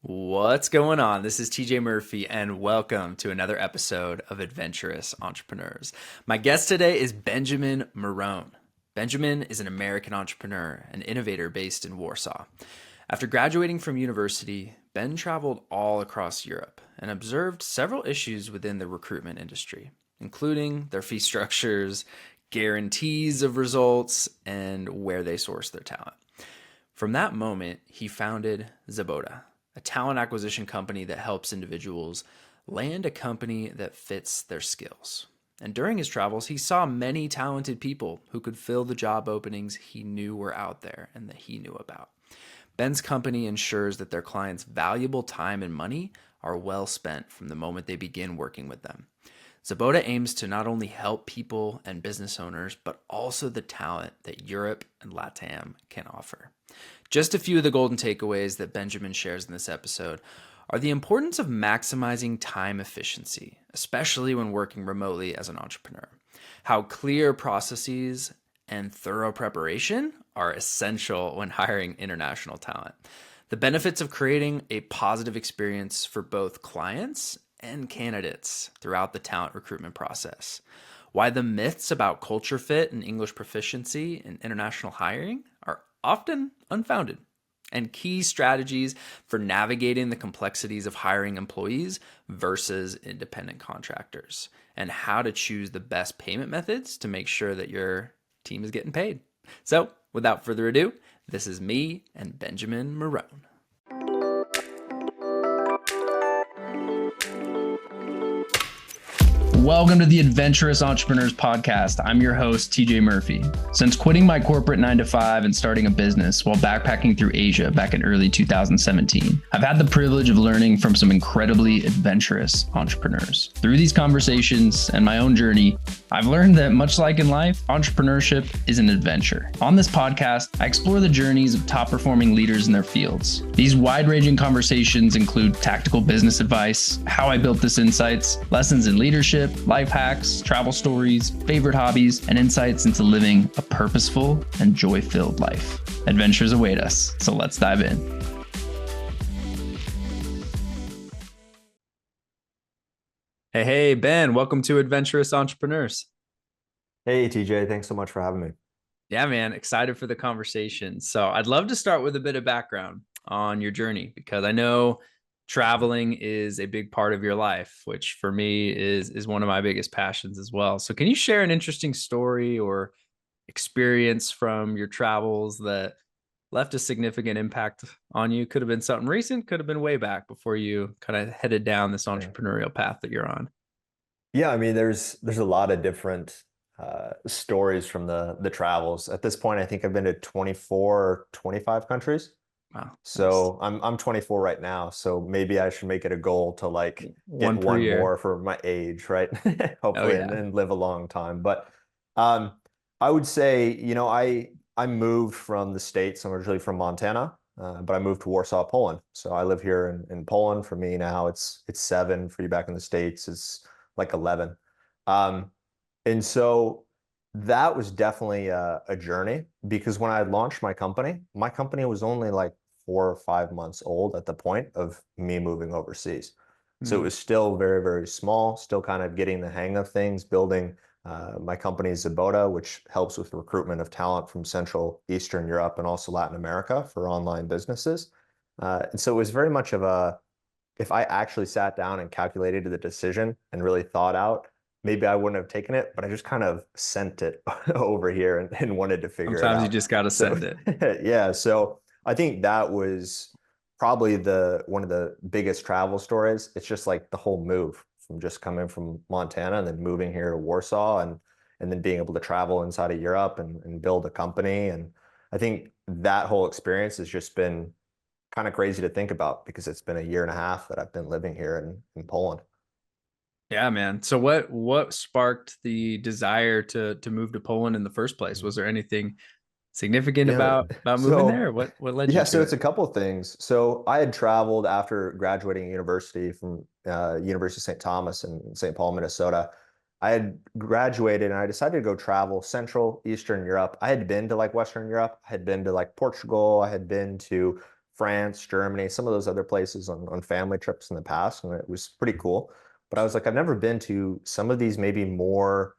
What's going on? This is TJ Murphy, and welcome to another episode of Adventurous Entrepreneurs. My guest today is Benjamin Marone. Benjamin is an American entrepreneur and innovator based in Warsaw. After graduating from university, Ben traveled all across Europe and observed several issues within the recruitment industry, including their fee structures, guarantees of results, and where they source their talent. From that moment, he founded Zaboda, a talent acquisition company that helps individuals land a company that fits their skills. And during his travels, he saw many talented people who could fill the job openings he knew were out there and that he knew about. Ben's company ensures that their clients' valuable time and money are well spent from the moment they begin working with them. Zaboda aims to not only help people and business owners, but also the talent that Europe and LATAM can offer. Just a few of the golden takeaways that Benjamin shares in this episode are the importance of maximizing time efficiency, especially when working remotely as an entrepreneur. How clear processes and thorough preparation are essential when hiring international talent. The benefits of creating a positive experience for both clients and candidates throughout the talent recruitment process. Why the myths about culture fit and English proficiency in international hiring are often unfounded, and key strategies for navigating the complexities of hiring employees versus independent contractors, and how to choose the best payment methods to make sure that your team is getting paid. So, without further ado, this is me and Benjamin Marone. Welcome to the Adventurous Entrepreneurs Podcast. I'm your host, TJ Murphy. Since quitting my corporate 9-to-5 and starting a business while backpacking through Asia back in early 2017, I've had the privilege of learning from some incredibly adventurous entrepreneurs. Through these conversations and my own journey, I've learned that much like in life, entrepreneurship is an adventure. On this podcast, I explore the journeys of top-performing leaders in their fields. These wide-ranging conversations include tactical business advice, how I built this insights, lessons in leadership, life hacks, travel stories, favorite hobbies, and insights into living a purposeful and joy-filled life. Adventures await us, so let's dive in. Hey, Ben, welcome to Adventurous Entrepreneurs. Hey, TJ, thanks so much for having me. Yeah, man, excited for the conversation. So I'd love to start with a bit of background on your journey, because I know traveling is a big part of your life, which for me is one of my biggest passions as well. So can you share an interesting story or experience from your travels that left a significant impact on you? Could have been something recent, could have been way back before you kind of headed down this entrepreneurial path that you're on. Yeah, I mean, there's a lot of different stories from the travels. At this point, I think I've been to 24 or 25 countries. Wow, nice. So I'm 24 right now, so maybe I should make it a goal to like get One per one year. more for my age, right? Oh Hopefully, yeah. and live a long time. But um, I would say, I moved from the States. I'm originally from Montana, but I moved to Warsaw, Poland. So I live here in Poland. For me now, it's 7. For you back in the States, it's like 11. Um, and so that was definitely a journey because when I launched my company was only like 4 or 5 months old at the point of me moving overseas. So it Mm. was still very, very small, still kind of getting the hang of things, building my company Zaboda, which helps with recruitment of talent from Central Eastern Europe and also Latin America for online businesses. And so it was very much of if I actually sat down and calculated the decision and really thought out, maybe I wouldn't have taken it, but I just kind of sent it over here and wanted to figure it Sometimes you out. just got to So send it. yeah, so I think that was probably the one of the biggest travel stories. It's just like the whole move from just coming from Montana and then moving here to Warsaw and then being able to travel inside of Europe and build a company. And I think that whole experience has just been kind of crazy to think about because it's been a year and a half that I've been living here in Poland. Yeah, man. So what sparked the desire to move to Poland in the first place? Was there anything significant Yeah. about moving there? So What led you yeah, to so it? it's a couple of things. So I had traveled after graduating university from University of St. Thomas in St. Paul, Minnesota. I had graduated and I decided to go travel Central Eastern Europe. I had been to like Western Europe. I had been to like Portugal. I had been to France, Germany, some of those other places on family trips in the past, and it was pretty cool. But I was like, I've never been to some of these maybe more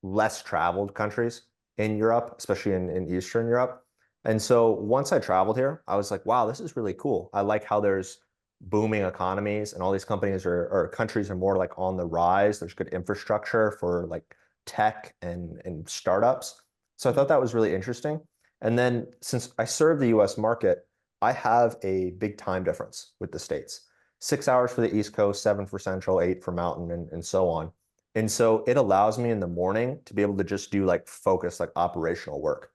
less traveled countries in Europe, especially in Eastern Europe. And so once I traveled here, I was like, wow, this is really cool. I like how there's booming economies and all these companies or countries are more like on the rise. There's good infrastructure for like tech and startups. So I thought that was really interesting. And then since I serve the US market, I have a big time difference with the States. 6 hours for the East Coast, 7 for Central, 8 for Mountain, and so on. And so it allows me in the morning to be able to just do like focus, like operational work.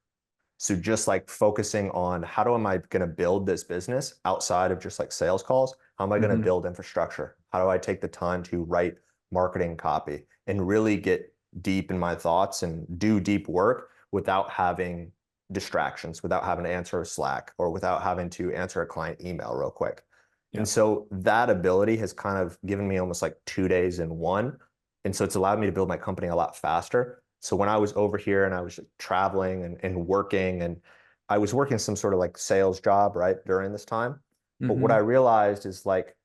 So just like focusing on how am I going to build this business outside of just like sales calls? How am I going to Hmm. build infrastructure? How do I take the time to write marketing copy and really get deep in my thoughts and do deep work without having distractions, without having to answer a Slack or without having to answer a client email real quick. Yeah. And so that ability has kind of given me almost like 2 days in one. And so it's allowed me to build my company a lot faster. So when I was over here and I was traveling and working, and I was working some sort of like sales job, right, during this time. But what I Hmm. realized is like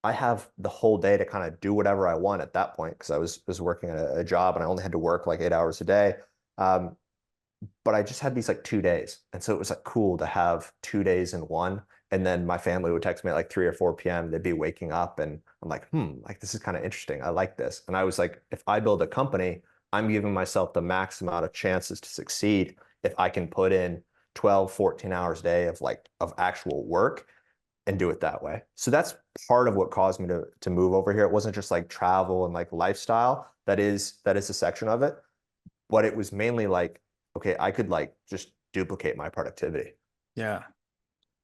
I have the whole day to kind of do whatever I want at that point because I was working at a job and I only had to work like 8 hours a day. Um, but I just had these like 2 days. And so it was like cool to have 2 days in one. And then my family would text me at like 3 or 4 p.m. They'd be waking up and I'm like, like this is kind of interesting. I like this. And I was like, if I build a company, I'm giving myself the max amount of chances to succeed if I can put in 12, 14 hours a day of like of actual work and do it that way. So that's part of what caused me to move over here. It wasn't just like travel and like lifestyle. That is a section of it, but it was mainly like, okay, I could like just duplicate my productivity. Yeah.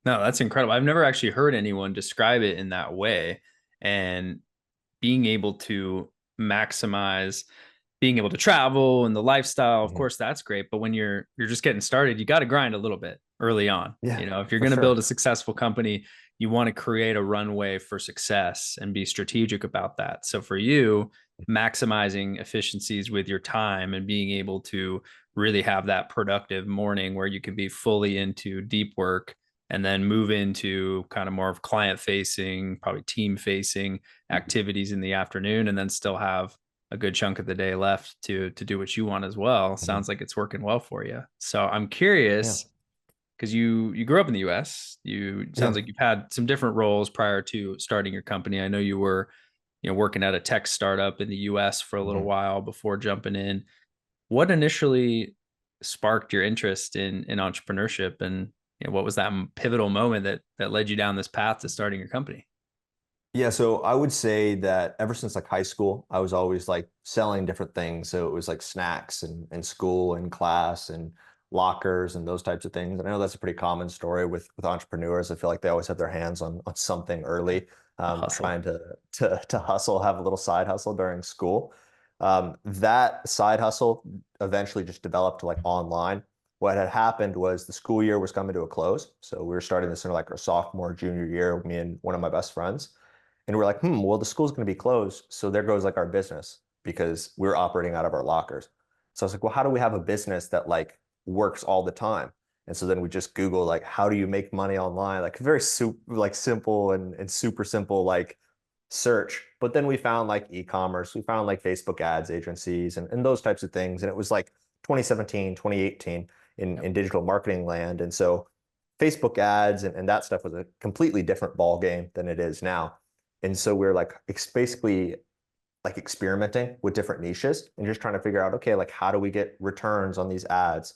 No, that's incredible. I've never actually heard anyone describe it in that way. And being able to maximize being able to travel and the lifestyle, of Mhm. course, that's great. But when you're just getting started, you got to grind a little bit early on. Yeah, You know, if you're for going to build a sure. successful company, you want to create a runway for success and be strategic about that. So for you, maximizing efficiencies with your time and being able to really have that productive morning where you can be fully into deep work and then move into kind of more of client facing, probably team facing activities in the afternoon, and then still have a good chunk of the day left to do what you want as well. Mhm. Sounds like it's working well for you. So I'm Yeah. curious because you grew up in the US. You sounds Yeah. like you've had some different roles prior to starting your company. I know you were, working at a tech startup in the US for a little Mhm. while before jumping in. What initially sparked your interest in entrepreneurship, and what was that pivotal moment that led you down this path to starting your company? Yeah, so I would say that ever since like high school, I was always like selling different things. So it was like snacks and school and class and lockers and those types of things. And I know that's a pretty common story with entrepreneurs. I feel like they always have their hands on something early, A hustle. trying to hustle, have a little side hustle during school. That side hustle eventually just developed to like online. What had happened was the school year was coming to a close. So we were starting this in like our sophomore, junior year, me and one of my best friends. And we're like, well, the school's going to be closed. So there goes like our business because we're operating out of our lockers. So I was like, well, how do we have a business that like works all the time? And so then we just Google like, how do you make money online? Like very like simple and super simple like search. But then we found like e-commerce, we found like Facebook ads agencies and those types of things. And it was like 2017, 2018 Yep. in digital marketing land. And so Facebook ads and that stuff was a completely different ball game than it is now. And so we're like basically like experimenting with different niches and just trying to figure out, okay, like how do we get returns on these ads?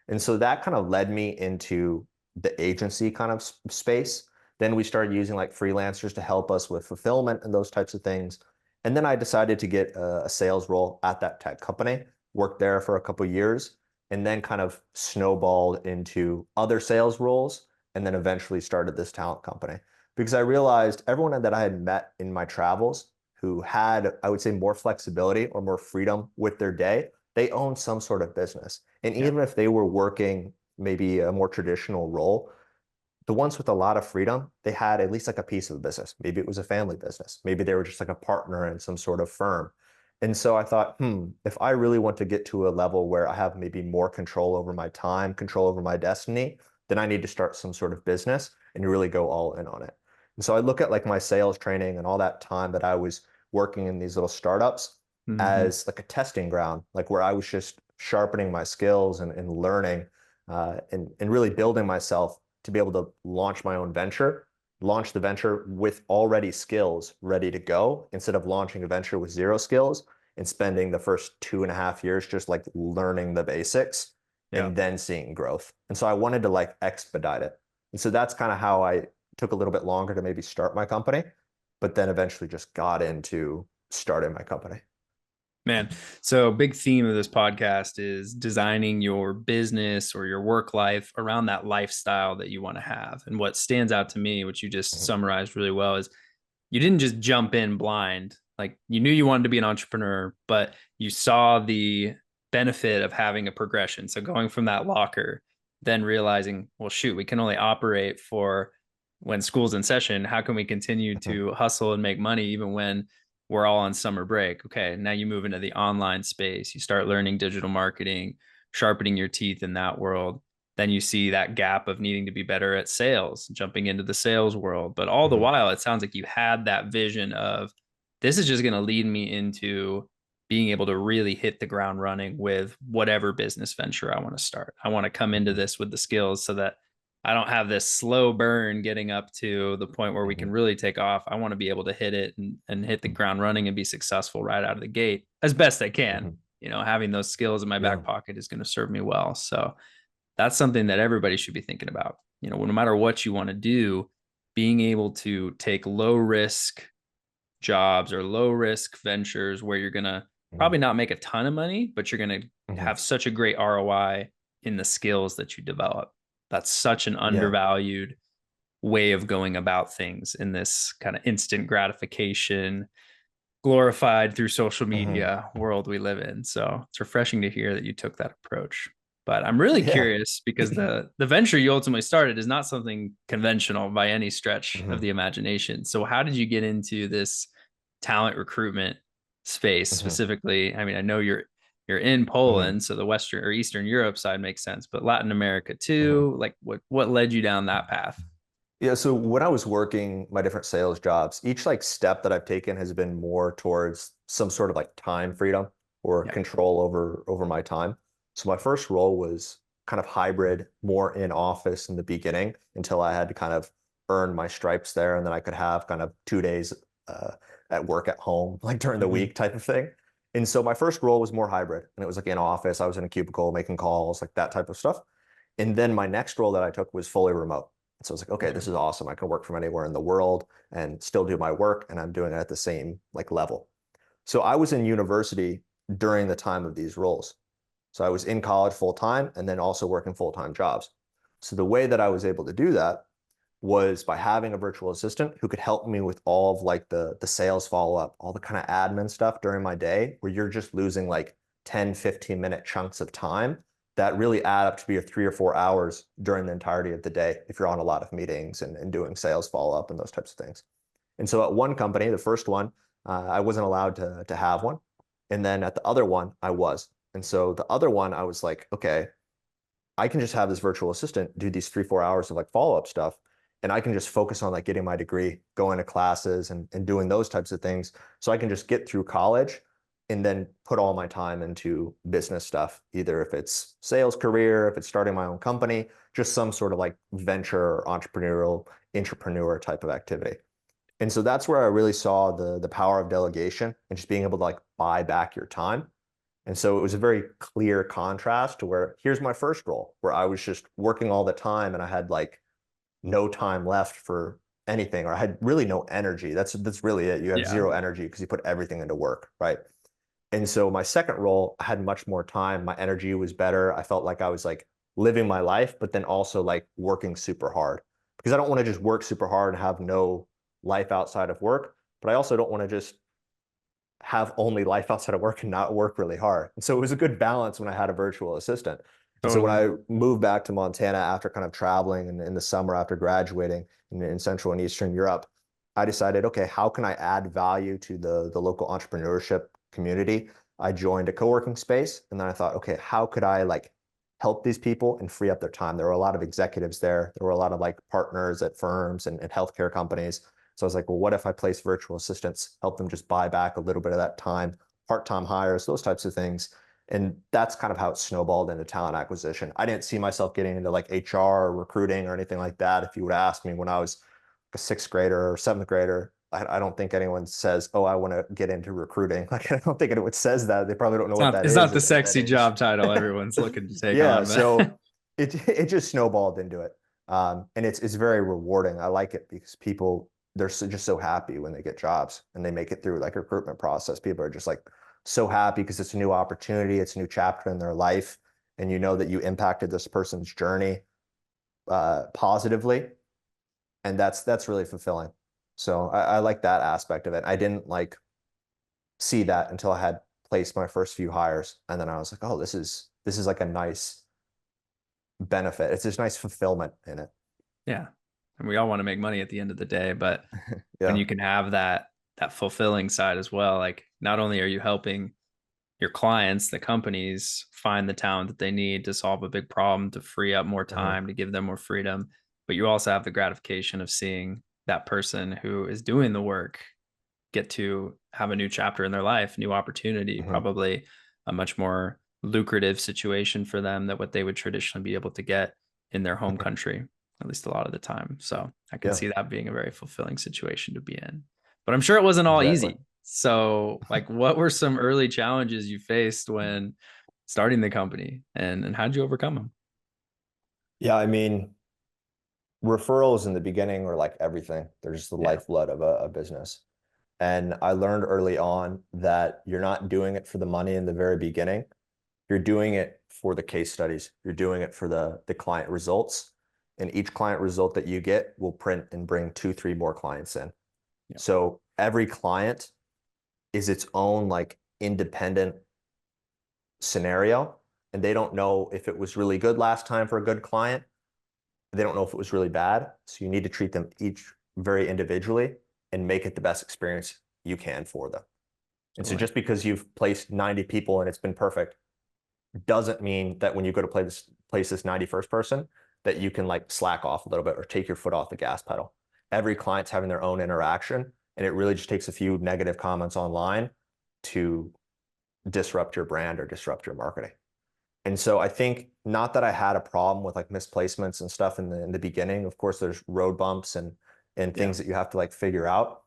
And so that kind of led me into the agency kind of space. Then we started using like freelancers to help us with fulfillment and those types of things. And then I decided to get a sales role at that tech company, worked there for a couple of years, and then kind of snowballed into other sales roles, and then eventually started this talent company because I realized everyone that I had met in my travels who had, I would say, more flexibility or more freedom with their day, they owned some sort of business. And Yeah. even if they were working maybe a more traditional role, the ones with a lot of freedom, they had at least like a piece of the business. Maybe it was a family business. Maybe they were just like a partner in some sort of firm. And so I thought, if I really want to get to a level where I have maybe more control over my time, control over my destiny, then I need to start some sort of business and really go all in on it. And so I look at like my sales training and all that time that I was working in these little startups Hmm. as like a testing ground, like where I was just sharpening my skills and learning and really building myself to be able to launch my own venture, launch the venture with already skills ready to go instead of launching a venture with zero skills and spending the first 2.5 years just like learning the basics Yeah. and then seeing growth. And so I wanted to like expedite it. And so that's kind of how I took a little bit longer to maybe start my company, but then eventually just got into starting my company. Man, so big theme of this podcast is designing your business or your work life around that lifestyle that you want to have. And what stands out to me, which you just Mhm. summarized really well, is you didn't just jump in blind. Like you knew you wanted to be an entrepreneur, but you saw the benefit of having a progression. So going from that locker, then realizing, well, shoot, we can only operate for when school's in session. How can we continue Mhm. to hustle and make money even when we're all on summer break? Okay, now you move into the online space. You start learning digital marketing, sharpening your teeth in that world. Then you see that gap of needing to be better at sales, jumping into the sales world. But all the Mhm. while, it sounds like you had that vision of this is just going to lead me into being able to really hit the ground running with whatever business venture I want to start. I want to come into Mhm. this with the skills so that I don't have this slow burn getting up to the point where we can Mhm. really take off. I want to be able to hit it and hit the ground running and be successful right out of the gate as best I can. Mhm. You know, having those skills in my Yeah. back pocket is going to serve me well. So that's something that everybody should be thinking about. You know, no matter what you want to do, being able to take low risk jobs or low risk ventures where you're going to Mhm. probably not make a ton of money, but you're going to Mhm. have such a great ROI in the skills that you develop. That's such an Yeah. undervalued way of going about things in this kind of instant gratification, glorified through social Mhm. media world we live in. So it's refreshing to hear that you took that approach. But I'm really Yeah. curious because the venture you ultimately started is not something conventional by any stretch of Mhm. the imagination. So how did you get into this talent recruitment space Mhm. specifically? I mean, I know you're in Mhm. Poland, so the Western or Eastern Europe side makes sense, but Latin America Mhm. too. Like what led you down that path? Yeah, so when I was working my different sales jobs, each like step that I've taken has been more towards some sort of like time freedom or Yeah. control over my time. So my first role was kind of hybrid, more in office in the beginning until I had to kind of earn my stripes there, and then I could have kind of 2 days uh, at work at home, like during the Hmm. week type of thing. And so my first role was more hybrid, and it was like in office. I was in a cubicle making calls, like that type of stuff. And then my next role that I took was fully remote. So I was like, okay, Okay. this is awesome. I can work from anywhere in the world and still do my work, and I'm doing it at the same like level. So I was in university during the time of these roles. So I was in college full time and then also working full-time jobs. So the way that I was able to do that was by having a virtual assistant who could help me with all of like the sales follow-up, all the kind of admin stuff during my day where you're just losing like 10, 15-minute chunks of time that really add up to be 3 or 4 hours during the entirety of the day if you're on a lot of meetings and doing sales follow-up and those types of things. And so at one company, the first one, I wasn't allowed to have one. And then at the other one, I was. And so the other one, I was like, okay, I can just have this virtual assistant do these 3, 4 hours of like follow-up stuff. And I can just focus on like getting my degree, going to classes and doing those types of things. So I can just get through college and then put all my time into business stuff, either if it's sales career, if it's starting my own company, just some sort of like venture or entrepreneurial entrepreneur type of activity. And so that's where I really saw the power of delegation and just being able to like buy back your time. And so it was a very clear contrast to where here's my first role, where I was just working all the time and I had like no time left for anything, or I had really no energy. That's really it. You have Yeah. zero energy because you put everything into work, right? And so my second role, I had much more time. My energy was better. I felt like I was like living my life, but then also like working super hard because I don't want to just work super hard and have no life outside of work, but I also don't want to just have only life outside of work and not work really hard. And so it was a good balance when I had a virtual assistant. And so when Totally. I moved back to Montana after kind of traveling in the summer after graduating in Central and Eastern Europe, I decided, okay, how can I add value to the local entrepreneurship community? I joined a co-working space and then I thought, okay, how could I like help these people and free up their time. There were a lot of executives there. There were a lot of like partners at firms and healthcare companies. So I was like, well, what if I place virtual assistants, help them just buy back a little bit of that time, part-time hires, those types of things. And that's kind of how it snowballed into talent acquisition. I didn't see myself getting into like HR or recruiting or anything like that. If you would ask me when I was a sixth grader or seventh grader, I don't think anyone says, "Oh, I want to get into recruiting." Like, I don't think anyone says that. They probably don't know what that It's is not the at that sexy age. job title everyone's looking to take Yeah, on, but so it just snowballed into it, and it's very rewarding. I like it because people they're just so happy when they get jobs and they make it through like a recruitment process. People are just like so happy because it's a new opportunity, it's a new chapter in their life, and you know that you impacted this person's journey positively, and that's really fulfilling. So I like that aspect of it. I didn't like see that until I had placed my first few hires, and then I was like, oh, this is like a nice benefit. It's just nice fulfillment in it. yeah. And we all want to make money at the end of the day, but when Yeah. you can have that fulfilling side as well, like not only are you helping your clients, the companies find the talent that they need to solve a big problem, to free up more Mhm. time, to give them more freedom, but you also have the gratification of seeing that person who is doing the work get to have a new chapter in their life, new opportunity, Mhm. probably a much more lucrative situation for them than what they would traditionally be able to get in their home Mhm. country, at least a lot of the time. So I can Yeah, see that being a very fulfilling situation to be in. But I'm sure it wasn't all exactly. easy. So, like, what were some early challenges you faced when starting the company, and how'd you overcome them? Yeah, I mean, referrals in the beginning are like everything. They're just the Yeah. lifeblood of a business. And I learned early on that you're not doing it for the money in the very beginning. You're doing it for the case studies. You're doing it for the client results. And each client result that you get will print and bring two, three more clients in. Yeah. So every client is its own like independent scenario. And they don't know if it was really good last time for a good client. They don't know if it was really bad. So you need to treat them each very individually and make it the best experience you can for them. And so Totally. just because you've placed 90 people and it's been perfect doesn't mean that when you go to place this 91st person that you can like slack off a little bit or take your foot off the gas pedal. Every client's having their own interaction, and it really just takes a few negative comments online to disrupt your brand or disrupt your marketing. And so I think not that I had a problem with like misplacements and stuff in the beginning. Of course, there's road bumps and Yeah. things that you have to like figure out.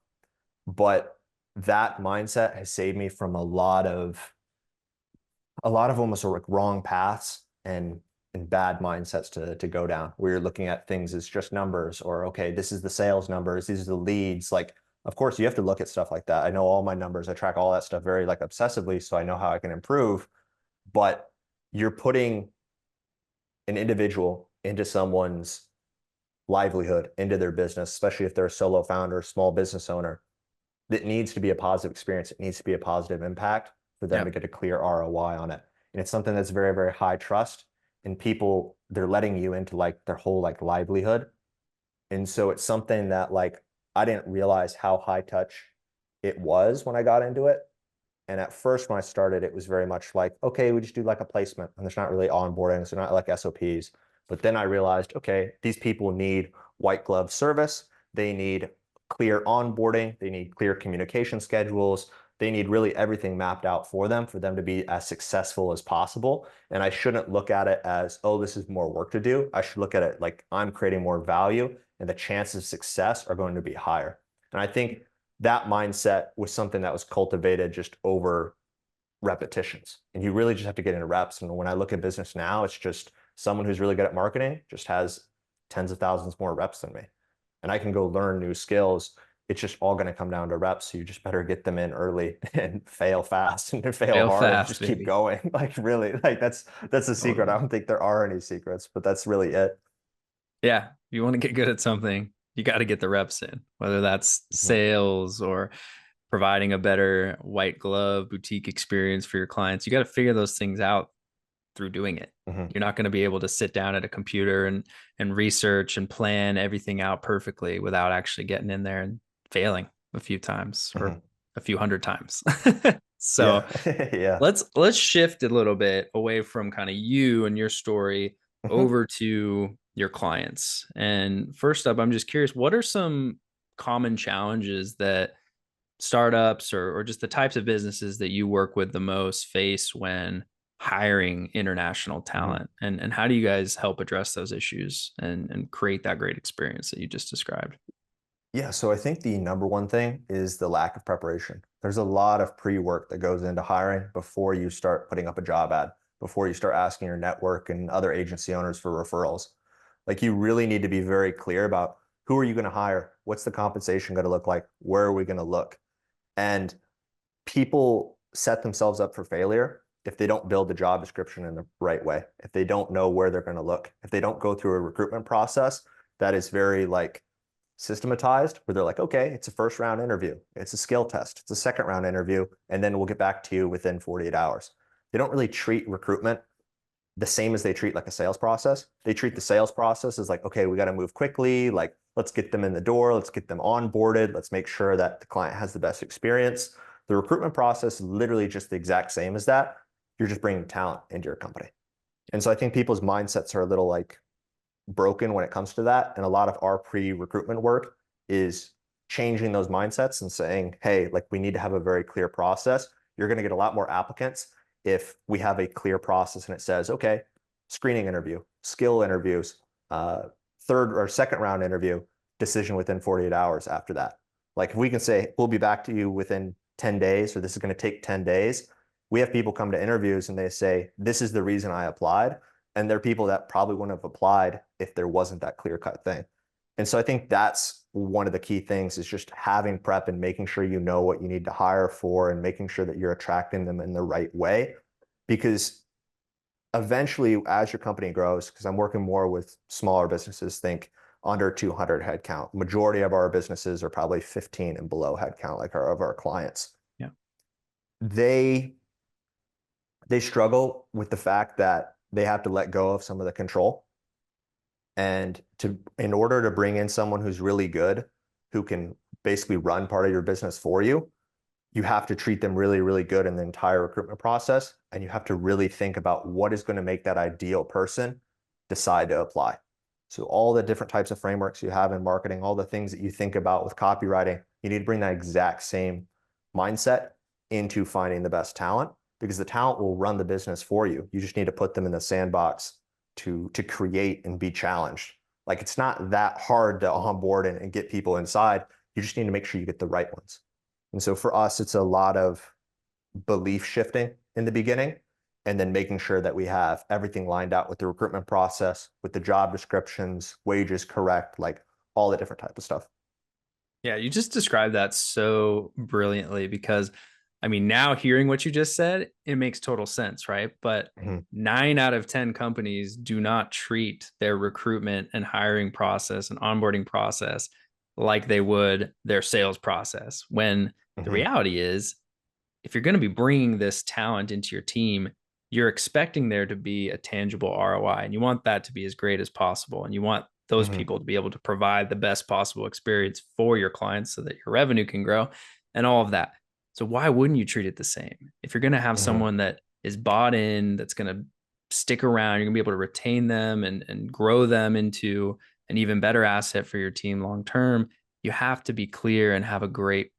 But that mindset has saved me from a lot of almost like wrong paths and bad mindsets to go down where you're looking at things as just numbers or okay, this is the sales numbers, these are the leads. Like, of course, you have to look at stuff like that. I know all my numbers. I track all that stuff very like obsessively, so I know how I can improve. But you're putting an individual into someone's livelihood, into their business, especially if they're a solo founder, small business owner. It needs to be a positive experience. It needs to be a positive impact for them Yeah. to get a clear ROI on it. And it's something that's very, very high trust. And people, they're letting you into like their whole like livelihood. And so it's something that like I didn't realize how high touch it was when I got into it. And at first, when I started, it was very much like, okay, we just do like a placement, and there's not really onboarding, so not like SOPs. But then I realized, okay, these people need white glove service. They need clear onboarding. They need clear communication schedules. They need really everything mapped out for them to be as successful as possible. And I shouldn't look at it as, oh, this is more work to do. I should look at it like I'm creating more value, and the chances of success are going to be higher. And I think that mindset was something that was cultivated just over repetitions. And you really just have to get into reps. And when I look at business now, it's just someone who's really good at marketing just has tens of thousands more reps than me. And I can go learn new skills. It's just all going to come down to reps. So you just better get them in early and fail fast and fail Fail hard and fast, just keep baby. going. Like really, like that's the secret. I Totally. don't think there are any secrets, but that's really it. Yeah. If you want to get good at something, you got to get the reps in, whether that's Mhm. sales or providing a better white glove boutique experience for your clients. You got to figure those things out through doing it. Mhm. You're not going to be able to sit down at a computer and research and plan everything out perfectly without actually getting in there and failing a few times or Mhm. a few hundred times. So Yeah. Yeah. let's shift a little bit away from kind of you and your story Mhm. over to your clients. And first up, I'm just curious, what are some common challenges that startups or just the types of businesses that you work with the most face when hiring international Mhm. talent? And how do you guys help address those issues and create that great experience that you just described? Yeah, so I think the number one thing is the lack of preparation. There's a lot of pre-work that goes into hiring before you start putting up a job ad, before you start asking your network and other agency owners for referrals. Like you really need to be very clear about who are you going to hire? What's the compensation going to look like? Where are we going to look? And people set themselves up for failure if they don't build the job description in the right way, if they don't know where they're going to look, if they don't go through a recruitment process that is very like systematized, where they're like, okay, it's a first round interview, it's a skill test, it's a second round interview, and then we'll get back to you within 48 hours. They don't really treat recruitment the same as they treat like a sales process. They treat the sales process as like, okay, we got to move quickly. Like, let's get them in the door. Let's get them onboarded. Let's make sure that the client has the best experience. The recruitment process is literally just the exact same as that. You're just bringing talent into your company. And so I think people's mindsets are a little like broken when it comes to that. And a lot of our pre-recruitment work is changing those mindsets and saying, hey, like we need to have a very clear process. You're going to get a lot more applicants if we have a clear process and it says, okay, screening interview, skill interviews, third or second round interview, decision within 48 hours after that. Like if we can say, we'll be back to you within 10 days, or this is going to take 10 days. We have people come to interviews and they say, this is the reason I applied. And there are people that probably wouldn't have applied if there wasn't that clear cut thing. And so I think that's one of the key things is just having prep and making sure you know what you need to hire for and making sure that you're attracting them in the right way. Because eventually, as your company grows, because I'm working more with smaller businesses, think under 200 headcount. Majority of our businesses are probably 15 and below headcount, like our of our clients. Yeah. They they struggle with the fact that they have to let go of some of the control. And to in order to bring in someone who's really good, who can basically run part of your business for you, you have to treat them really, really good in the entire recruitment process. And you have to really think about what is going to make that ideal person decide to apply. So all the different types of frameworks you have in marketing, all the things that you think about with copywriting, you need to bring that exact same mindset into finding the best talent because the talent will run the business for you. You just need to put them in the sandbox to create and be challenged. Like it's not that hard to onboard and get people inside. You just need to make sure you get the right ones. And so for us, it's a lot of belief shifting in the beginning and then making sure that we have everything lined out with the recruitment process, with the job descriptions, wages correct, like all the different type of stuff. Yeah, you just described that so brilliantly because I mean, now hearing what you just said, it makes total sense, right? But Mhm. 9 out of 10 companies do not treat their recruitment and hiring process and onboarding process like they would their sales process. When the Mhm. reality is, if you're going to be bringing this talent into your team, you're expecting there to be a tangible ROI and you want that to be as great as possible. And you want those Mhm. people to be able to provide the best possible experience for your clients so that your revenue can grow and all of that. So, why wouldn't you treat it the same? If you're going to have Mhm. someone that is bought in, that's going to stick around, you're going to be able to retain them and grow them into an even better asset for your team long term. You have to be clear and have a great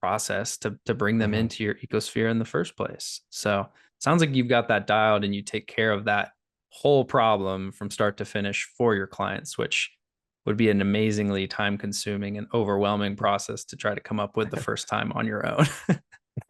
process to bring them Mhm. into your ecosphere in the first place. So sounds like you've got that dialed and you take care of that whole problem from start to finish for your clients, which would be an amazingly time consuming and overwhelming process to try to come up with the first time on your own.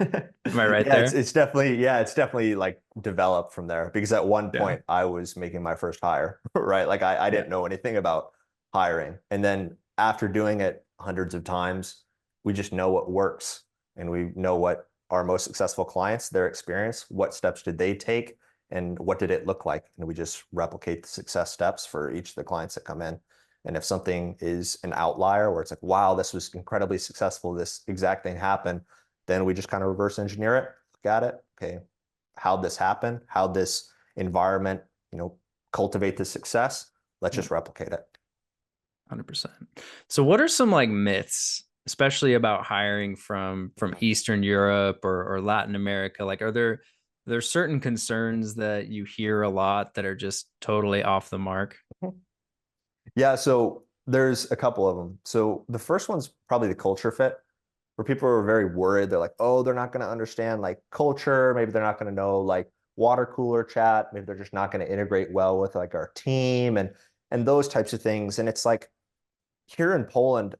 Am I right Yeah, there? it's definitely like developed from there because at one Yeah. point I was making my first hire, right? Like I Yeah. didn't know anything about hiring. And then after doing it hundreds of times, we just know what works and we know what our most successful clients, their experience, what steps did they take and what did it look like? And we just replicate the success steps for each of the clients that come in. And if something is an outlier where it's like, wow, this was incredibly successful, this exact thing happened, then we just kind of reverse engineer it, look at it. Okay, how'd this happen? How'd this environment, cultivate the success? Let's Yeah. just replicate it. 100%. So what are some like myths, especially about hiring from Eastern Europe or Latin America? Like, are there certain concerns that you hear a lot that are just totally off the mark? Yeah, so there's a couple of them. So the first one's probably the culture fit, where people are very worried. They're like, oh, they're not going to understand like culture. Maybe they're not going to know like water cooler chat. Maybe they're just not going to integrate well with like our team and those types of things. And it's like here in Poland,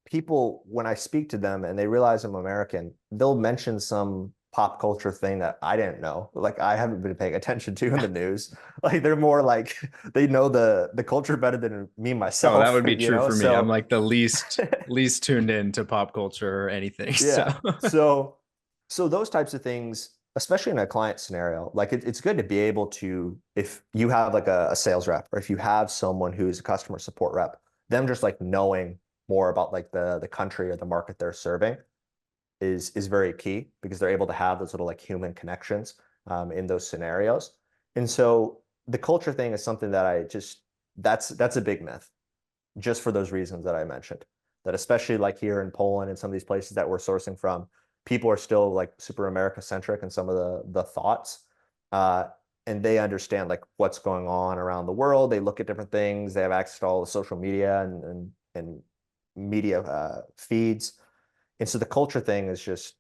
people, when I speak to them and they realize I'm American, they'll mention some pop culture thing that I didn't know. Like I haven't been paying attention to in the news. Like they're more like they know the culture better than me Oh, that myself, would be you true know? for me. I'm So like the least tuned in to pop culture or anything. So yeah. So those types of things, especially in a client scenario, like it's good to be able to, if you have like a sales rep or if you have someone who's a customer support rep, them just like knowing more about like the country or the market they're serving is very key because they're able to have those little like human connections in those scenarios. And so the culture thing is something that I just that's a big myth just for those reasons that I mentioned. That especially like here in Poland and some of these places that we're sourcing from, people are still like super America centric in some of the thoughts. Uh, and they understand like what's going on around the world. They look at different things. They have access to all the social media and media feeds. And so the culture thing is just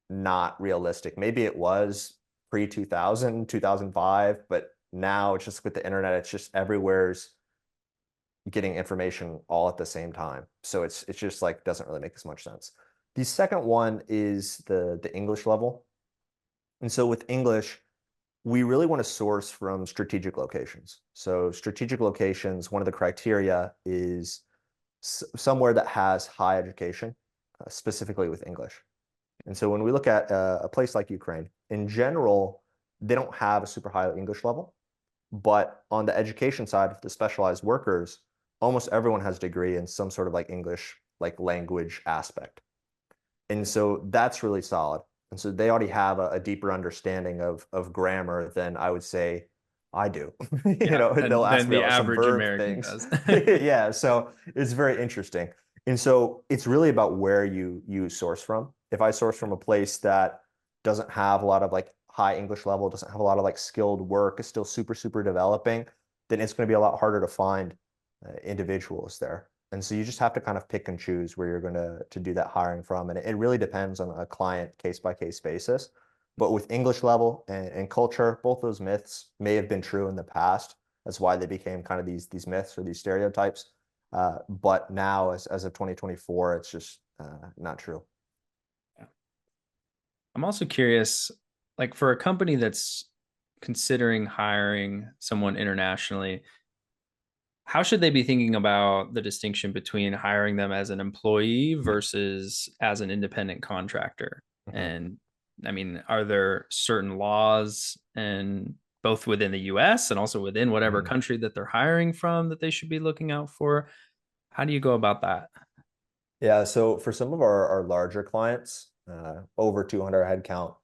not realistic. Maybe it was pre 2000, 2005, but now it's just with the internet, it's just everywhere's getting information all at the same time. So it's just like doesn't really make as much sense. The second one is the English level. And so with English, we really want to source from strategic locations. So strategic locations, one of the criteria is somewhere that has high education, specifically with English. And so when we look at a place like Ukraine, in general, they don't have a super high English level. But on the education side, the specialized workers, almost everyone has a degree in some sort of like English, like language aspect. And so that's really solid. And so they already have a deeper understanding of grammar than I would say I do. You yeah, know, they'll ask then me the about some average verb American things. does. Yeah, so it's very interesting. And so it's really about where you source from. If I source from a place that doesn't have a lot of like high English level, doesn't have a lot of like skilled work, is still super, super developing, then it's going to be a lot harder to find individuals there. And so you just have to kind of pick and choose where you're going to do that hiring from. And it really depends on a client case by case basis. But with English level and culture, both those myths may have been true in the past. That's why they became kind of these myths or these stereotypes. But now, as of 2024, it's just not true. I'm also curious, like for a company that's considering hiring someone internationally, how should they be thinking about the distinction between hiring them as an employee versus as an independent contractor? Mhm. And I mean, are there certain laws and both within the US and also within whatever Mhm. country that they're hiring from that they should be looking out for? How do you go about that? Yeah, so for some of our larger clients, over 200 headcount,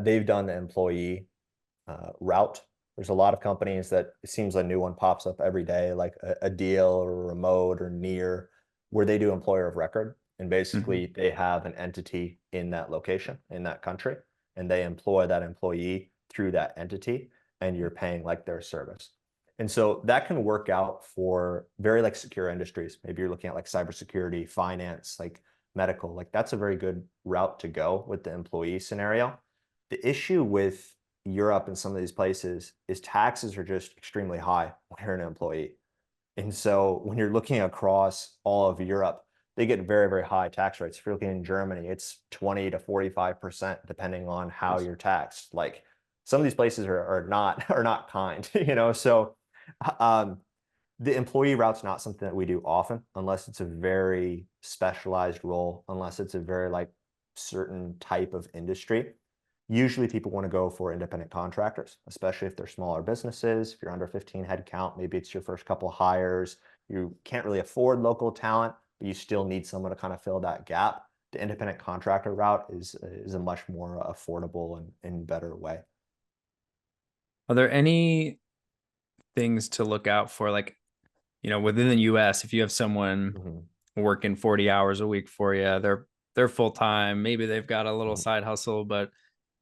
they've done the employee route. There's a lot of companies that it seems a new one pops up every day, like a deal or remote or near, where they do employer of record. And Mhm. basically, they have an entity in that location, in that country, and they employ that employee through that entity, and you're paying like their service. And so that can work out for very like secure industries. Maybe you're looking at like cybersecurity, finance, like medical. Like that's a very good route to go with the employee scenario. The issue with Europe and some of these places is taxes are just extremely high when you're an employee. And so when you're looking across all of Europe, they get very, very high tax rates. If you're looking in Germany, it's 20 to 45% depending on how Yes. you're taxed. Like some of these places are not are not kind, you know. So um, the employee route's not something that we do often unless it's a very specialized role, unless it's a very like certain type of industry. Usually people want to go for independent contractors, especially if they're smaller businesses. If you're under 15 head count, maybe it's your first couple of hires. You can't really afford local talent, but you still need someone to kind of fill that gap. The independent contractor route is a much more affordable and better way. Are there any things to look out for, like, within the US, if you have someone Mhm. working 40 hours a week for you. They're full time. Maybe they've got a little Mhm. side hustle, but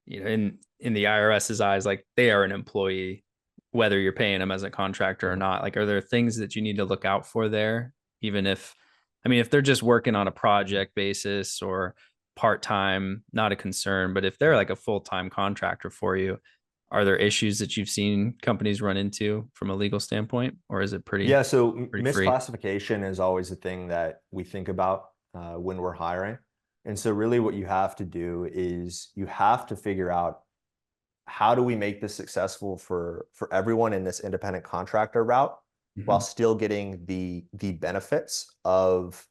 in the IRS's eyes, like they are an employee, whether you're paying them as a contractor or Mhm. not. Like, are there things that you need to look out for there? Even if, I mean, if they're just working on a project basis or part time, not a concern. But if they're like a full time contractor for you, are there issues that you've seen companies run into from a legal standpoint, or is it Yeah, pretty so pretty free? misclassification is always a thing that we think about when we're hiring. And so really what you have to do is you have to figure out how do we make this successful for everyone in this independent contractor route while Mhm. still getting the benefits of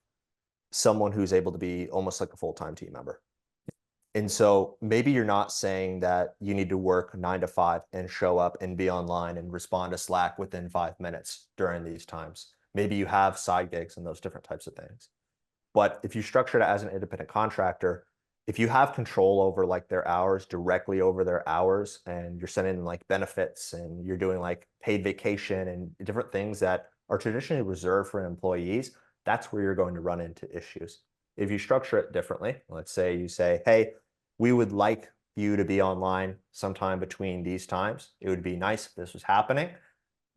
someone who's able to be almost like a full-time team member. And so maybe you're not saying that you need to work 9 to 5 and show up and be online and respond to Slack within 5 minutes during these times. Maybe you have side gigs and those different types of things. But if you structure it as an independent contractor, if you have control over like their hours, directly over their hours, and you're sending like benefits and you're doing like paid vacation and different things that are traditionally reserved for employees, that's where you're going to run into issues. If you structure it differently, let's say you say, hey, we would like you to be online sometime between these times. It would be nice if this was happening.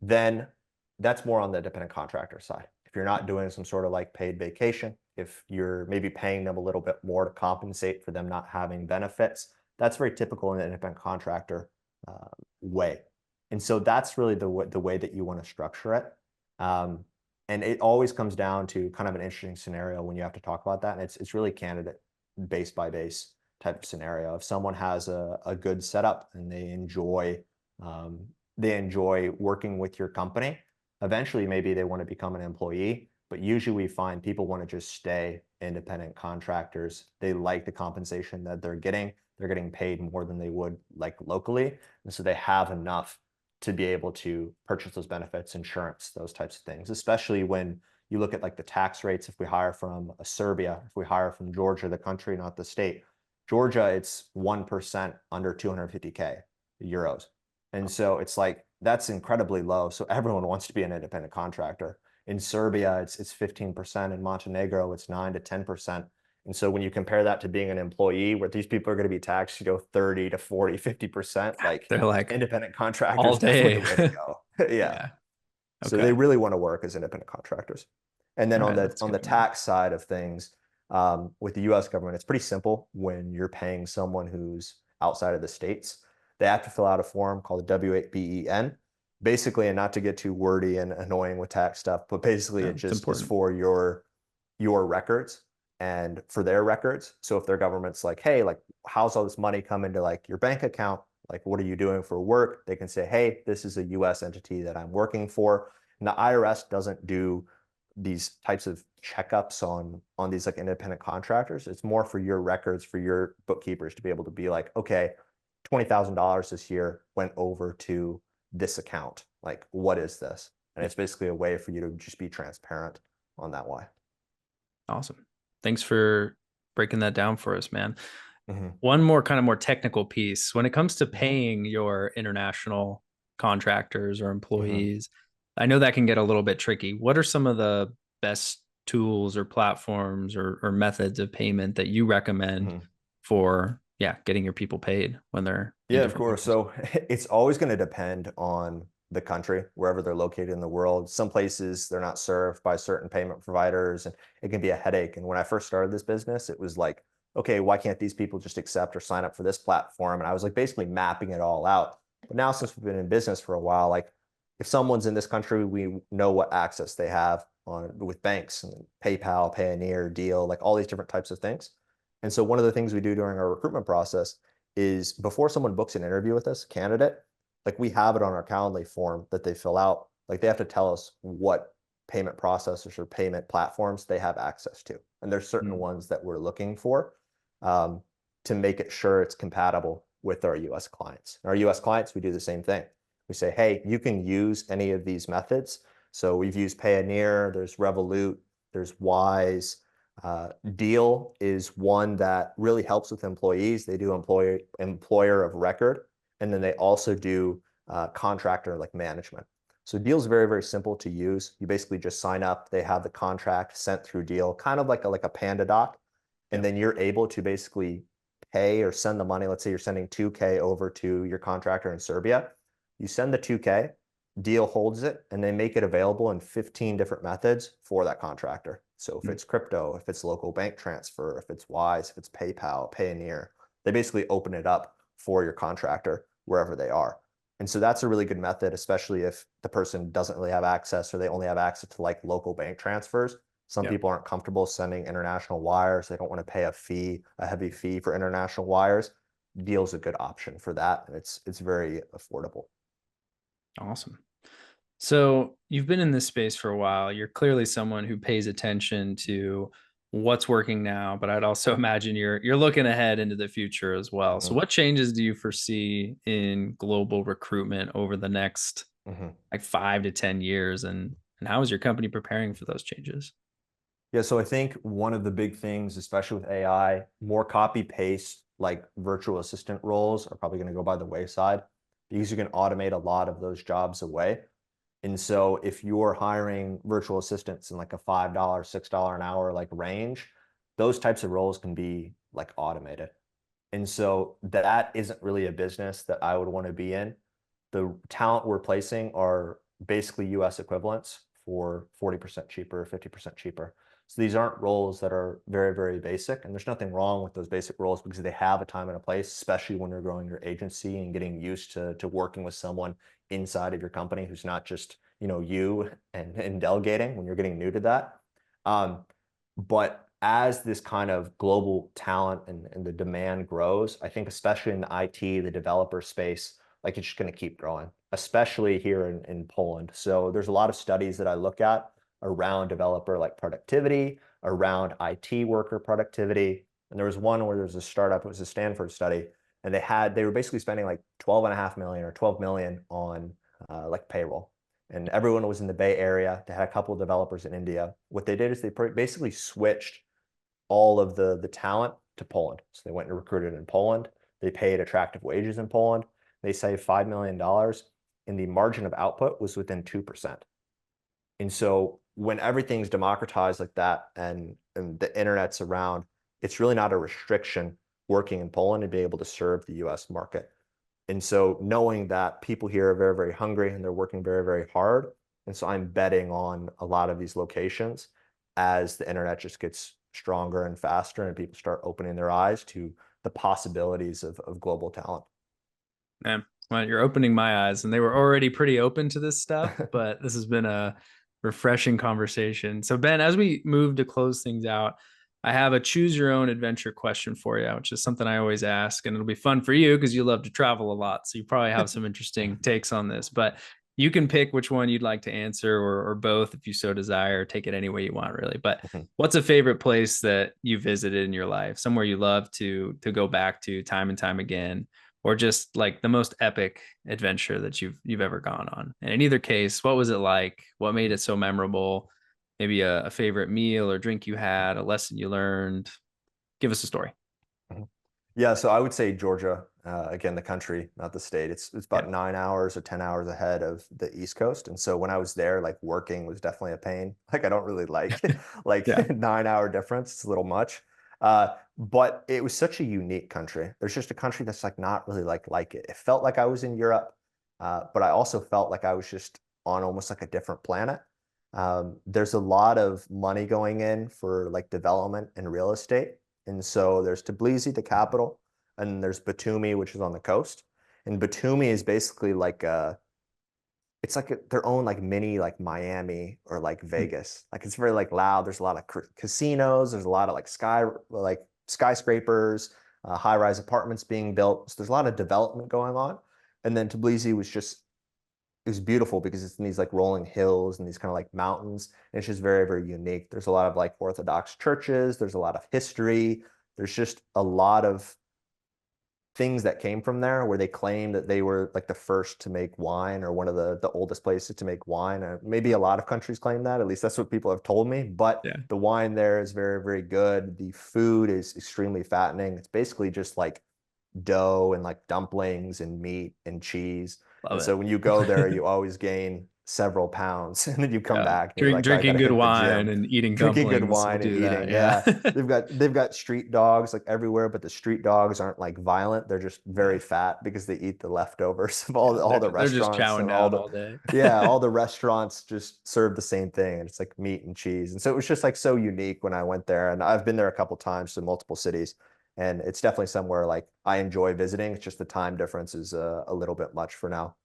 Then that's more on the independent contractor side. If you're not doing some sort of like paid vacation, if you're maybe paying them a little bit more to compensate for them not having benefits, that's very typical in an independent contractor way. And so that's really the way that you want to structure it. Um, and it always comes down to kind of an interesting scenario when you have to talk about that. And it's really candidate base by base type of scenario. If someone has a good setup and um, they enjoy working with your company, eventually maybe they want to become an employee. But usually we find people want to just stay independent contractors. They like the compensation that they're getting. They're getting paid more than they would like locally. And so they have enough to be able to purchase those benefits, insurance, those types of things, especially when you look at like the tax rates. If we hire from a Serbia, if we hire from Georgia, the country, not the state, Georgia, it's 1% under 250K euros. And so it's like that's incredibly low. So everyone wants to be an independent contractor. In Serbia, it's 15%. In Montenegro, it's 9 to 10%. And so when you compare that to being an employee where these people are going to be taxed, 30 to 40, 50%, like They're like independent contractor all is definitely day. the way to go. Yeah. Yeah. So they Okay. really want to work as independent contractors. And then All on right. the That's on good the to know. tax side of things, with the U.S. government, it's pretty simple. When you're paying someone who's outside of the states, they have to fill out a form called a W-8BEN. Basically, and not to get too wordy and annoying with tax stuff, but basically it No, it's just is important. for your records and for their records. So if their government's like, hey, like how's all this money come into like your bank account? Like, what are you doing for work? They can say, hey, this is a US entity that I'm working for. And the IRS doesn't do these types of checkups on these like independent contractors. It's more for your records, for your bookkeepers to be able to be like, okay, $20,000 this year went over to this account. Like, what is this? And it's basically a way for you to just be transparent on that why. Awesome. Thanks for breaking that down for us, man. Mhm. One more kind of more technical piece. When it comes to Mhm. paying your international contractors or Mhm. employees, I know that can get a little bit tricky. What are some of the best tools or platforms or methods of payment that you recommend Mhm. for, yeah, getting your people paid when they're in Yeah, of different course. countries? So it's always going to depend on the country, wherever they're located in the world. Some places they're not served by certain payment providers, and it can be a headache. And when I first started this business, it was like, okay, why can't these people just accept or sign up for this platform? And I was like basically mapping it all out. But now, since we've been in business for a while, like if someone's in this country, we know what access they have on with banks and PayPal, Payoneer, Deal, like all these different types of things. And so one of the things we do during our recruitment process is before someone books an interview with us, candidate, like we have it on our Calendly form that they fill out. Like they have to tell us what payment processors or payment platforms they have access to. And there's certain Mm. ones that we're looking for um, to make it sure it's compatible with our US clients. Our US clients, we do the same thing. We say, hey, you can use any of these methods. So we've used Payoneer, there's Revolut, there's Wise, Deal is one that really helps with employees. They do employer of record, and then they also do contractor like management. So Deal is very, very simple to use. You basically just sign up. They have the contract sent through Deal, kind of like a Panda doc, and Yep. then you're able to basically pay or send the money. Let's say you're sending 2K over to your contractor in Serbia. You send the 2K, Deal holds it, and they make it available in 15 different methods for that contractor. So if Mm. it's crypto, if it's local bank transfer, if it's Wise, if it's PayPal, Payoneer, they basically open it up for your contractor wherever they are. And so that's a really good method, especially if the person doesn't really have access or they only have access to like local bank transfers. Some Yep. people aren't comfortable sending international wires. They don't want to pay a heavy fee for international wires. Deal's a good option for that, and it's very affordable. Awesome. So you've been in this space for a while. You're clearly someone who pays attention to what's working now, but I'd also imagine you're looking ahead into the future as well. So Mhm, what changes do you foresee in global recruitment over the next mhm. like 5 to 10 years, and how is your company preparing for those changes? Yeah, so I think one of the big things, especially with AI, more copy paste like virtual assistant roles are probably going to go by the wayside because you can automate a lot of those jobs away. And so if you're hiring virtual assistants in like a $5, $6 an hour like range, those types of roles can be like automated. And so that isn't really a business that I would want to be in. The talent we're placing are basically US equivalents for 40% cheaper, 50% cheaper. So these aren't roles that are very, very basic. And there's nothing wrong with those basic roles because they have a time and a place, especially when you're growing your agency and getting used to working with someone inside of your company who's not just, you and delegating when you're getting new to that. Um, but as this kind of global talent and the demand grows, I think especially in the IT, the developer space, like it's just going to keep growing, especially here in Poland. So there's a lot of studies that I look at around developer like productivity, around IT worker productivity. And there was one where there's a startup, it was a Stanford study, and they were basically spending like 12.5 million or 12 million on like payroll. And everyone was in the Bay Area. They had a couple of developers in India. What they did is they basically switched all of the talent to Poland. So they went and recruited in Poland. They paid attractive wages in Poland. They saved $5 million, and the margin of output was within 2%. And so when everything's democratized like that and the internet's around, it's really not a restriction working in Poland and being able to serve the US market. And so knowing that people here are very, very hungry and they're working very, very hard. And so I'm betting on a lot of these locations as the internet just gets stronger and faster and people start opening their eyes to the possibilities of global talent. Man, well, you're opening my eyes, and they were already pretty open to this stuff, but this has been a refreshing conversation. So, Ben, as we move to close things out, I have a choose your own adventure question for you, which is something I always ask, and it'll be fun for you because you love to travel a lot. So, you probably have some interesting takes on this, but you can pick which one you'd like to answer or both if you so desire. Take it any way you want, really. But what's a favorite place that you visited in your life? Somewhere you love to go back to time and time again, or just like the most epic adventure that you've ever gone on. And in either case, what was it like? What made it so memorable? Maybe a favorite meal or drink you had, a lesson you learned. Give us a story. Mhm. Yeah, so I would say Georgia, again, the country, not the state. It's Yeah. about 9 hours or 10 hours ahead of the East Coast. And so when I was there, like working was definitely a pain. Like I don't really like Yeah. like 9 hour difference. It's a little much. But it was such a unique country. There's just a country that's like not really like it. It felt like I was in Europe, but I also felt like I was just on almost like a different planet. There's a lot of money going in for like development and real estate. And so there's Tbilisi, the capital, and there's Batumi, which is on the coast. And Batumi is basically like it's like their own like mini like Miami or like Vegas. Like it's very like loud. There's a lot of casinos. There's a lot of like skyscrapers, high-rise apartments being built. So there's a lot of development going on. And then Tbilisi was just it was beautiful because it's in these like rolling hills and these kind of like mountains. And it's just very, very unique. There's a lot of like Orthodox churches. There's a lot of history. There's just a lot of things that came from there where they claim that they were like the first to make wine or one of the oldest places to make wine. Maybe a lot of countries claim that. At least that's what people have told me. But Yeah. the wine there is very, very good. The food is extremely fattening. It's basically just like dough and like dumplings and meat and cheese. Love And so when you go there, you always gain several pounds, and then you come Yeah. back and you're like, I Drinking gotta good hit the wine gym. and eating Drinking good dumplings will wine and do that. eating. Yeah. Yeah. They've got street dogs like everywhere, but the street dogs aren't like violent. They're just very Yeah. fat because they eat the leftovers of Yeah. all the They're just restaurants chowing and all down the all day. yeah, all the restaurants just serve the same thing, and it's like meat and cheese. And so it was just like so unique when I went there. And I've been there a couple times to multiple cities, and it's definitely somewhere like I enjoy visiting. It's just the time difference is a little bit much for now.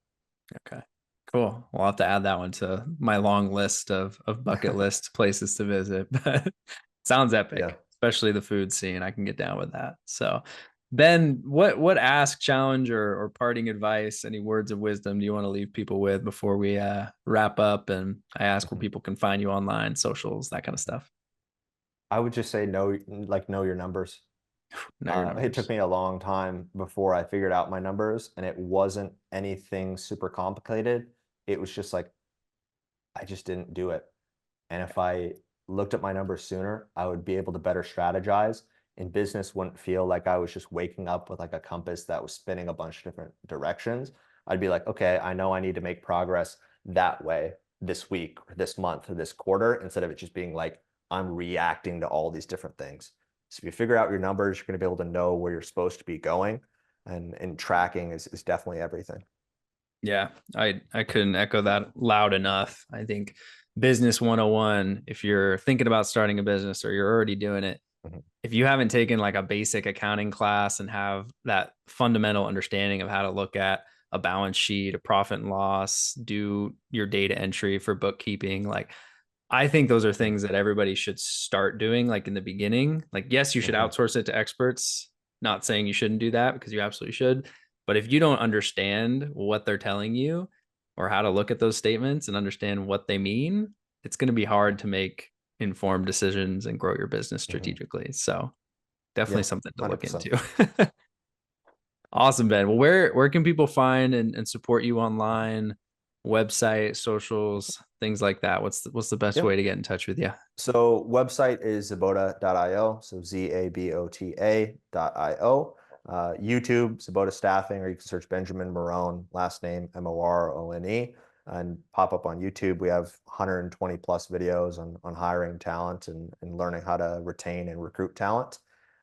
Okay. Cool. We'll have to add that one to my long list of bucket list places to visit. But sounds Yeah. epic, especially the food scene. I can get down with that. So Ben, what ask, challenge, or parting advice, any words of wisdom do you want to leave people with before we wrap up and I ask where Mhm. people can find you online, socials, that kind of stuff? I would just say know your numbers. Know your It took numbers. me a long time before I figured out my numbers, and it wasn't anything super complicated. It was just like I just didn't do it. And if I looked at my numbers sooner, I would be able to better strategize. And business wouldn't feel like I was just waking up with like a compass that was spinning a bunch of different directions. I'd be like, okay, I know I need to make progress that way this week, or this month, or this quarter, instead of it just being like, I'm reacting to all these different things. So if you figure out your numbers, you're going to be able to know where you're supposed to be going. And tracking is definitely everything. Yeah, I couldn't echo that loud enough. I think business 101, if you're thinking about starting a business or you're already doing it, Mhm. if you haven't taken like a basic accounting class and have that fundamental understanding of how to look at a balance sheet, a profit and loss, do your data entry for bookkeeping, like I think those are Mhm. things that everybody should start doing like in the beginning. Like, yes, you should Mhm. outsource it to experts. Not saying you shouldn't do that because you absolutely should. But if you don't understand what they're telling you or how to look at those statements and understand what they mean, it's going to be hard to make informed decisions and grow your business Mhm. strategically. So definitely Yeah, something to look 100%. into. Awesome, Ben. Well, where can people find and support you online, website, socials, things like that? What's the best Yeah. way to get in touch with you? So website is Zabota.io. So Zabota.io. YouTube, Zabota Staffing, or you can search Benjamin Morone, last name Morone, and pop up on YouTube. We have 120 plus videos on hiring talent and learning how to retain and recruit talent.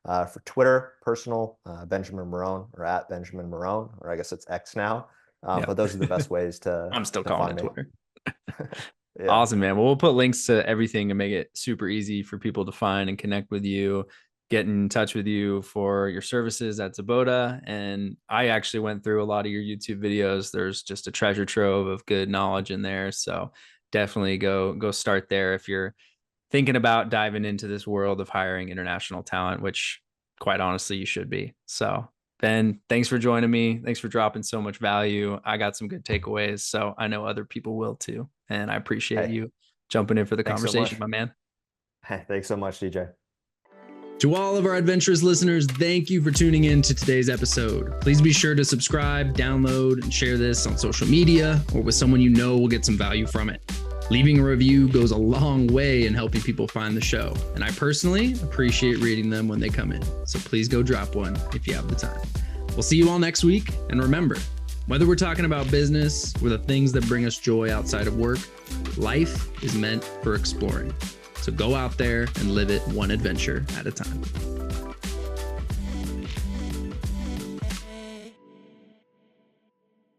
For Twitter, personal, Benjamin Morone or at Benjamin Morone, or I guess it's X now. Yeah. But those are the best ways I'm still to calling find it me. Twitter. Yeah. Awesome, man. Well, we'll put links to everything and make it super easy for people to find and connect with you, get in touch with you for your services at Zabota. And I actually went through a lot of your YouTube videos. There's just a treasure trove of good knowledge in there. So definitely go start there if you're thinking about diving into this world of hiring international talent, which quite honestly you should be. So Ben, thanks for joining me. Thanks for dropping so much value. I got some good takeaways, so I know other people will too. And I appreciate Hey, you jumping in for the thanks so conversation, much. my man. Hey, thanks so much, DJ. To all of our adventurous listeners, thank you for tuning in to today's episode. Please be sure to subscribe, download, and share this on social media or with someone you know will get some value from it. Leaving a review goes a long way in helping people find the show, and I personally appreciate reading them when they come in. So please go drop one if you have the time. We'll see you all next week, and remember, whether we're talking about business or the things that bring us joy outside of work, life is meant for exploring. So go out there and live it one adventure at a time.